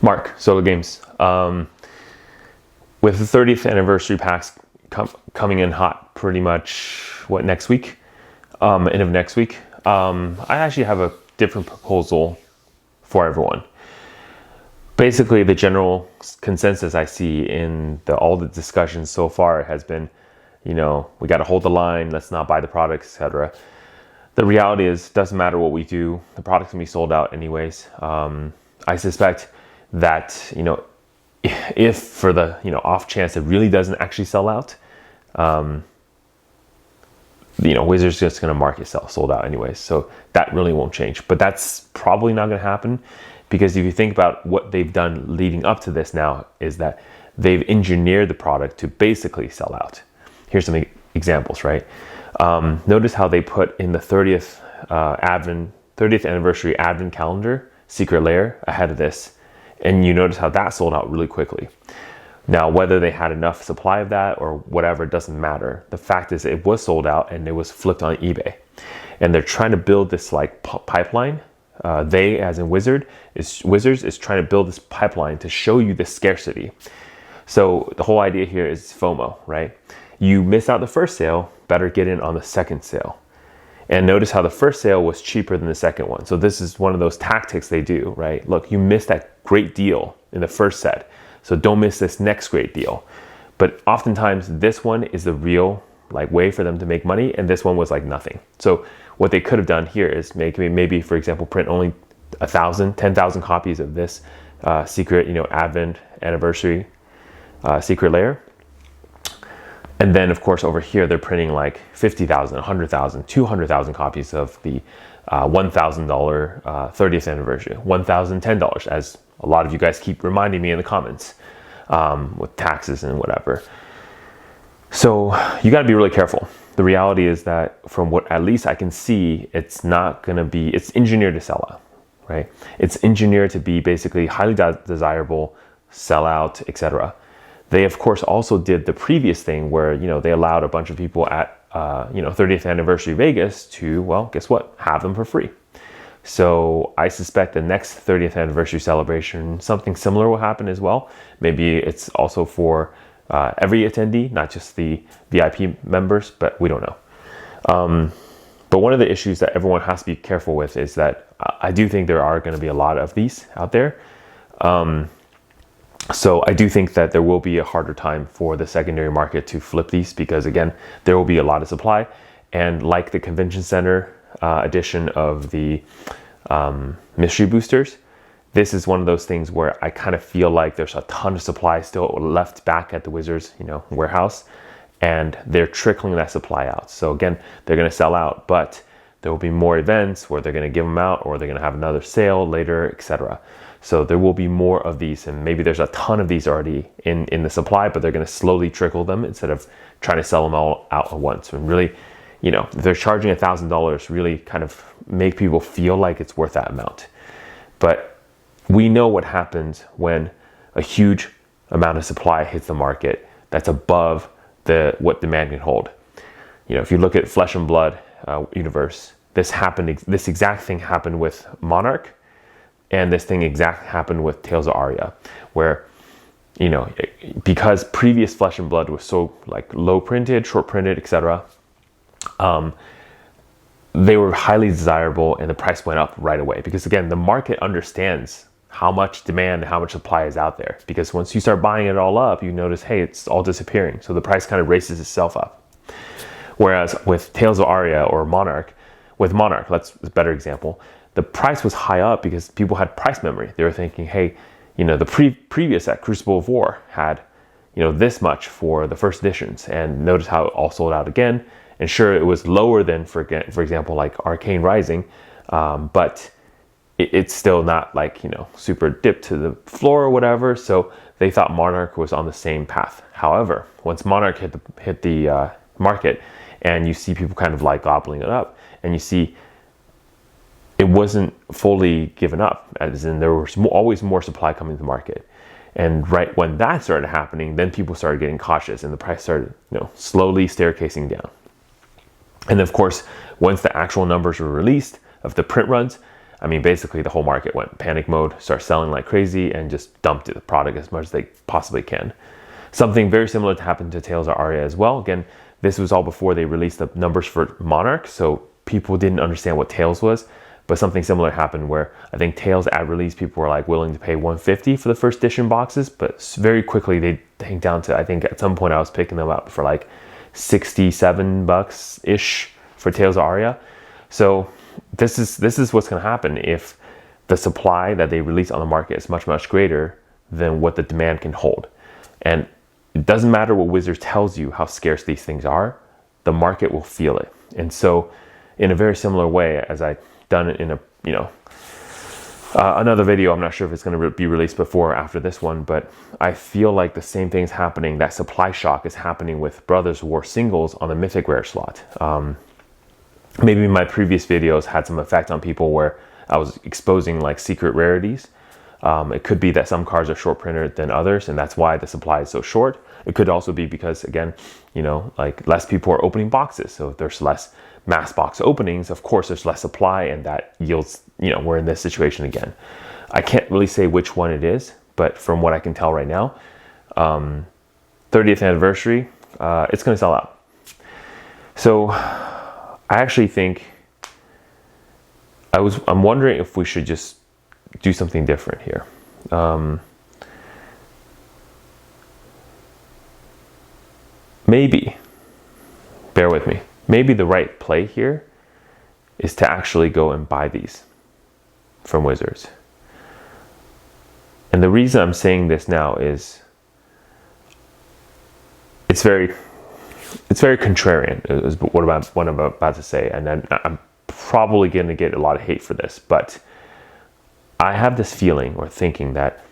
Mark, Solo Games. With the 30th anniversary packs coming in hot pretty much, next week? End of next week. I actually have a different proposal for everyone. Basically, the general consensus I see in all the discussions so far has been, we got to hold the line, let's not buy the product, etc. The reality is, it doesn't matter what we do, the product's gonna be sold out anyways. I suspect that, if for the, off chance it really doesn't actually sell out, Wizards just gonna mark itself sold out anyways. So that really won't change, but that's probably not gonna happen, because if you think about what they've done leading up to this now, is that they've engineered the product to basically sell out. Here's some examples, right? Notice how they put in the 30th anniversary Advent calendar, Secret Lair, ahead of this. And you notice how that sold out really quickly. Now, whether they had enough supply of that or whatever, it doesn't matter. The fact is it was sold out and it was flipped on eBay. And they're trying to build this pipeline. They, as in Wizards, is trying to build this pipeline to show you the scarcity. So the whole idea here is FOMO, right? You miss out the first sale, better get in on the second sale. And notice how the first sale was cheaper than the second one. So this is one of those tactics they do, right? Look, you missed that great deal in the first set, so don't miss this next great deal. But oftentimes this one is the real way for them to make money, and this one was nothing. So what they could have done here is maybe for example, print only 10,000 copies of this secret, Advent anniversary Secret Lair. And then, of course, over here, they're printing 50,000, 100,000, 200,000 copies of the $1,000 30th anniversary, $1,010, as a lot of you guys keep reminding me in the comments, with taxes and whatever. So you got to be really careful. The reality is that from what at least I can see, it's engineered to sell out, right? It's engineered to be basically highly desirable, sell out, etc. They, of course, also did the previous thing where, they allowed a bunch of people at, 30th anniversary Vegas to, well, guess what? Have them for free. So I suspect the next 30th anniversary celebration, something similar will happen as well. Maybe it's also for every attendee, not just the VIP members, but we don't know. But one of the issues that everyone has to be careful with is that I do think there are going to be a lot of these out there. So I do think that there will be a harder time for the secondary market to flip these, because again, there will be a lot of supply. And like the convention center edition of the mystery boosters, this is one of those things where I kind of feel like there's a ton of supply still left back at the Wizards, warehouse, and they're trickling that supply out. So again, they're going to sell out, but there will be more events where they're going to give them out, or they're going to have another sale later, etc. So there will be more of these, and maybe there's a ton of these already in the supply, but they're going to slowly trickle them instead of trying to sell them all out at once. And really, if they're charging $1,000, really kind of make people feel like it's worth that amount. But we know what happens when a huge amount of supply hits the market that's above what demand can hold. If you look at Flesh and Blood universe, this exact thing happened with Monarch. And this thing happened with Tales of Aria, where, because previous Flesh and Blood was so low printed, short printed, etc., they were highly desirable and the price went up right away. Because again, the market understands how much demand and how much supply is out there. Because once you start buying it all up, you notice, hey, it's all disappearing. So the price kind of races itself up. Whereas with Tales of Aria or Monarch, that's a better example, the price was high up because people had price memory. They were thinking, hey, the previous at Crucible of War had, this much for the first editions, and notice how it all sold out again. And sure, it was lower than, for example, Arcane Rising, but it's still not super dipped to the floor or whatever. So they thought Monarch was on the same path. However, once Monarch hit the market, and you see people kind of gobbling it up, and you see it wasn't fully given up, as in there was always more supply coming to the market. And right when that started happening, then people started getting cautious and the price started slowly staircasing down. And of course, once the actual numbers were released of the print runs, I mean, basically the whole market went panic mode, start selling like crazy, and just dumped the product as much as they possibly can. Something very similar to happened to Tails or Aria as well. Again, this was all before they released the numbers for Monarch, so people didn't understand what Tails was. But something similar happened where I think Tails at release, people were like willing to pay $150 for the first edition boxes, but very quickly they tanked down to, I think at some point I was picking them up for like $67 ish for Tails of Aria. So this is what's going to happen if the supply that they release on the market is much, much greater than what the demand can hold. And it doesn't matter what Wizards tells you how scarce these things are, the market will feel it. And so in a very similar way as I done it in a, another video, I'm not sure if it's going to be released before or after this one, but I feel like the same thing's happening, that supply shock is happening with Brothers War singles on the Mythic Rare slot. Maybe my previous videos had some effect on people where I was exposing like secret rarities. It could be that some cards are short printed than others, and that's why the supply is so short. It could also be because, again, like less people are opening boxes. So if there's less mass box openings, of course there's less supply, and that yields, we're in this situation again. I can't really say which one it is, but from what I can tell right now, 30th anniversary, it's going to sell out. So I actually think I'm wondering if we should just do something different here. Maybe, bear with me, maybe the right play here is to actually go and buy these from Wizards. And the reason I'm saying this now is it's very contrarian, is what I'm about to say, and then I'm probably going to get a lot of hate for this, but I have this feeling or thinking that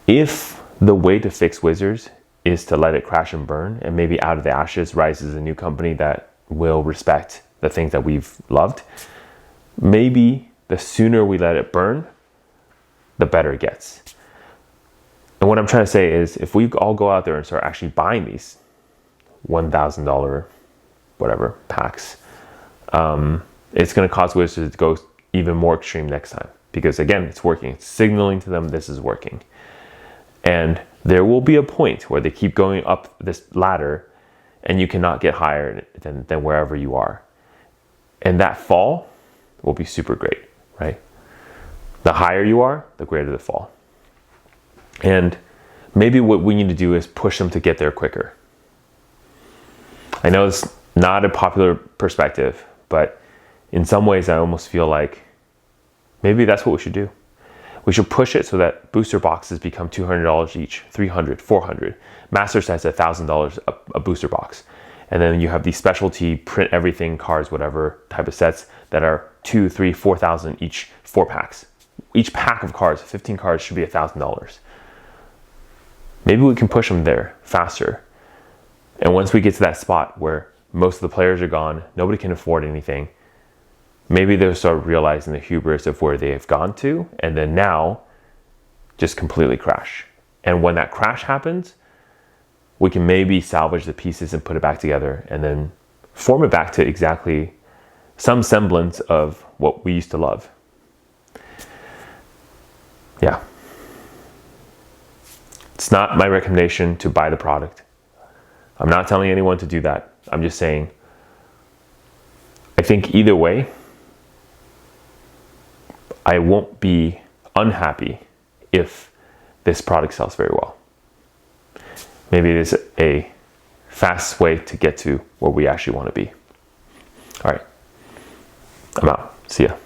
if the way to fix Wizards is to let it crash and burn, and maybe out of the ashes rises a new company that will respect the things that we've loved, maybe the sooner we let it burn, the better it gets. And what I'm trying to say is, if we all go out there and start actually buying these $1,000 whatever packs, it's going to cause Wizards to go even more extreme next time, because again, it's working. It's signaling to them this is working. And there will be a point where they keep going up this ladder and you cannot get higher than wherever you are. And that fall will be super great, right? The higher you are, the greater the fall. And maybe what we need to do is push them to get there quicker. I know it's not a popular perspective, but in some ways I almost feel like maybe that's what we should do. We should push it so that booster boxes become $200 each, $300, $400. Master Set's $1,000 a booster box. And then you have these specialty print everything cards, whatever type of sets that are $2,000, $3,000, $4,000 each, 4 packs. Each pack of cards, 15 cards, should be $1,000. Maybe we can push them there faster. And once we get to that spot where most of the players are gone, nobody can afford anything, maybe they'll start realizing the hubris of where they have gone to, and then now just completely crash. And when that crash happens, we can maybe salvage the pieces and put it back together and then form it back to exactly some semblance of what we used to love. Yeah. It's not my recommendation to buy the product. I'm not telling anyone to do that. I'm just saying, I think either way, I won't be unhappy if this product sells very well. Maybe it is a fast way to get to where we actually want to be. All right, I'm out. See ya.